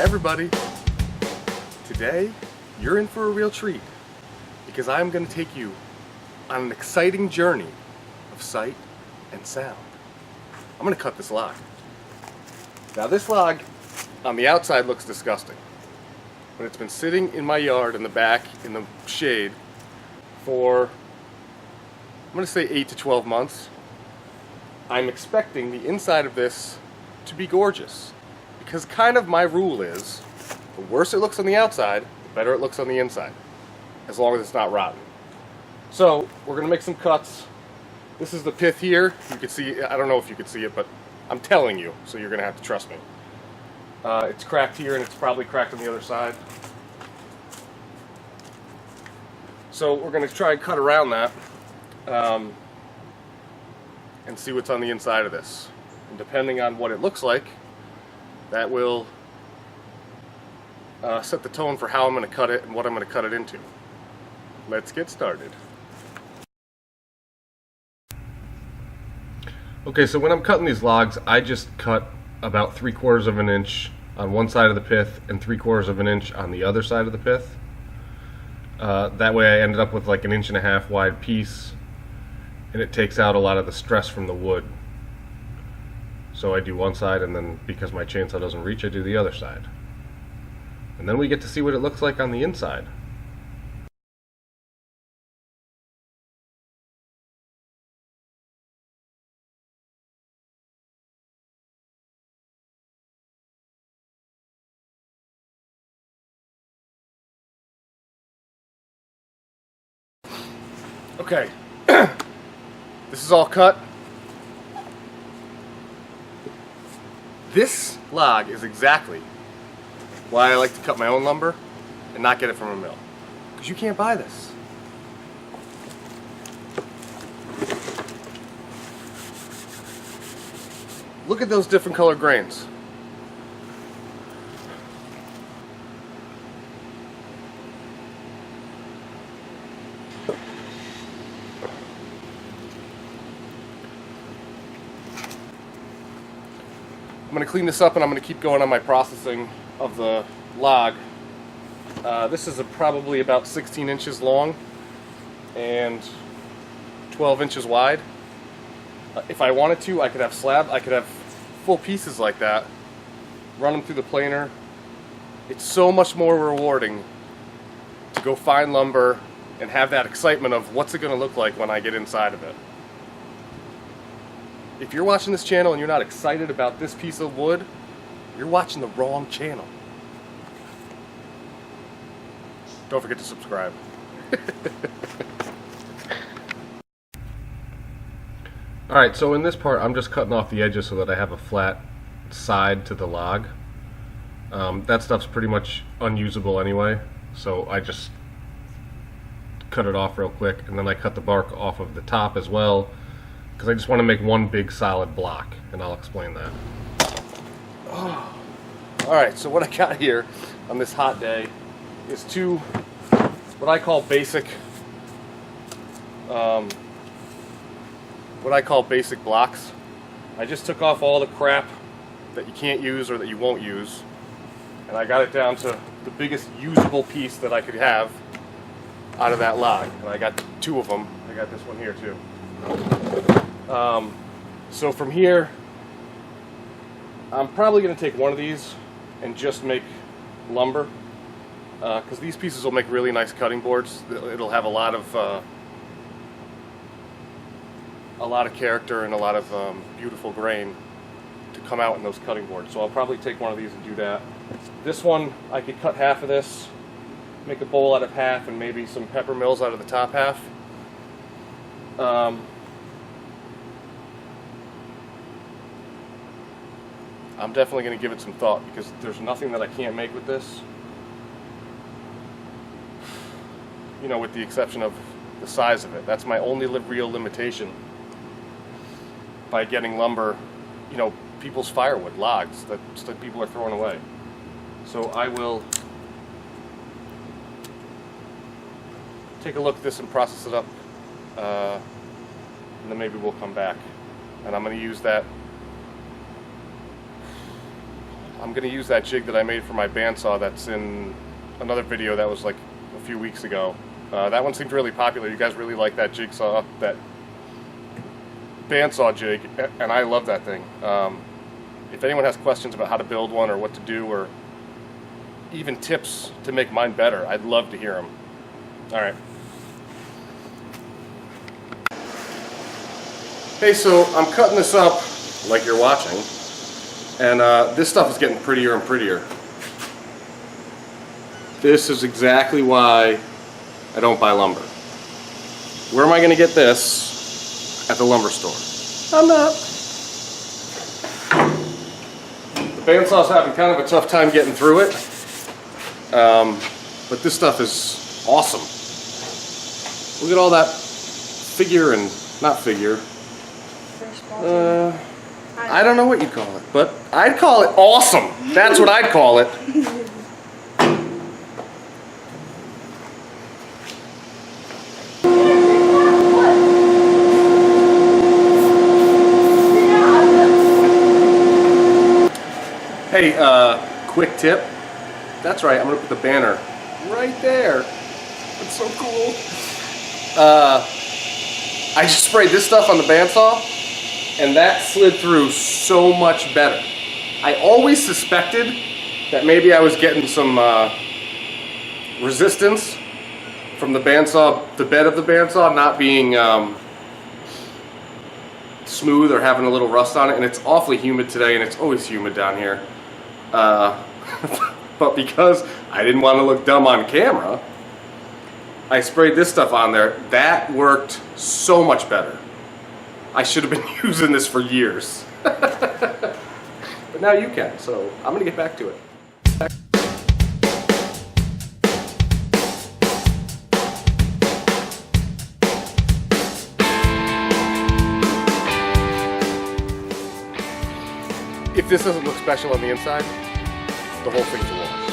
everybody. Today, you're in for a real treat because I'm going to take you on an exciting journey of sight and sound. I'm going to cut this log. Now this log on the outside looks disgusting, but it's been sitting in my yard in the back in the shade for, I'm going to say 8 to 12 months. I'm expecting the inside of this to be gorgeous because kind of my rule is the worse it looks on the outside, the better it looks on the inside, as long as it's not rotten. So we're going to make some cuts. This is the pith here. You can see, I don't know if you can see it, but I'm telling you, so you're going to have to trust me. It's cracked here and it's probably cracked on the other side. So we're going to try and cut around that and see what's on the inside of this. And depending on what it looks like, that will set the tone for how I'm going to cut it and what I'm going to cut it into. Let's get started. Okay, so when I'm cutting these logs, I just cut about 3/4 of an inch on one side of the pith and 3/4 of an inch on the other side of the pith. That way I ended up with like an 1.5 inch wide piece, and it takes out a lot of the stress from the wood. So I do one side, and then because my chainsaw doesn't reach, I do the other side. And then we get to see what it looks like on the inside. Okay, this is all cut. This log is exactly why I like to cut my own lumber and not get it from a mill. Because you can't buy this. Look at those different color grains. I'm going to clean this up and I'm going to keep going on my processing of the log. This is probably about 16 inches long and 12 inches wide. If I wanted to, I could have full pieces like that, run them through the planer. It's so much more rewarding to go find lumber and have that excitement of what's it going to look like when I get inside of it. If you're watching this channel and you're not excited about this piece of wood, you're watching the wrong channel. Don't forget to subscribe. Alright, so in this part I'm just cutting off the edges so that I have a flat side to the log. That stuff's pretty much unusable anyway, so I just cut it off real quick, and then I cut the bark off of the top as well, because I just want to make one big solid block, and I'll explain that. Oh. Alright, so what I got here on this hot day is two, what I call basic blocks. I just took off all the crap that you can't use or that you won't use, and I got it down to the biggest usable piece that I could have out of that log. And I got two of them. I got this one here too. So from here, I'm probably going to take one of these and just make lumber, because these pieces will make really nice cutting boards. It'll have a lot of character and a lot of beautiful grain to come out in those cutting boards. So I'll probably take one of these and do that. This one, I could cut half of this, make a bowl out of half, and maybe some pepper mills out of the top half. I'm definitely going to give it some thought, because there's nothing that I can't make with this. You know, with the exception of the size of it. That's my only real limitation by getting lumber, you know, people's firewood, logs that people are throwing away. So I will take a look at this and process it up, and then maybe we'll come back. And I'm going to use that, I'm going to use that jig that I made for my bandsaw that's in another video that was like a few weeks ago. That one seemed really popular. You guys really like that jigsaw, that bandsaw jig, and I love that thing. If anyone has questions about how to build one or what to do, or even tips to make mine better, I'd love to hear them. Alright. Hey, so I'm cutting this up like you're watching, and this stuff is getting prettier and prettier. This is exactly why I don't buy lumber. Where am I going to get this? At the lumber store. I'm not. The bandsaw's having kind of a tough time getting through it, but this stuff is awesome. Look at all that figure and not figure. I don't know what you'd call it, but I'd call it awesome. That's what I'd call it. Hey, quick tip. That's right, I'm gonna put the banner right there. That's so cool. I just sprayed this stuff on the bandsaw, and that slid through so much better. I always suspected that maybe I was getting some resistance from the bandsaw, the bed of the bandsaw not being smooth or having a little rust on it, and it's awfully humid today, and it's always humid down here. But because I didn't want to look dumb on camera, I sprayed this stuff on there. That worked so much better. I should have been using this for years. But now you can, so I'm going to get back to it. If this doesn't look special on the inside, the whole thing's a wash.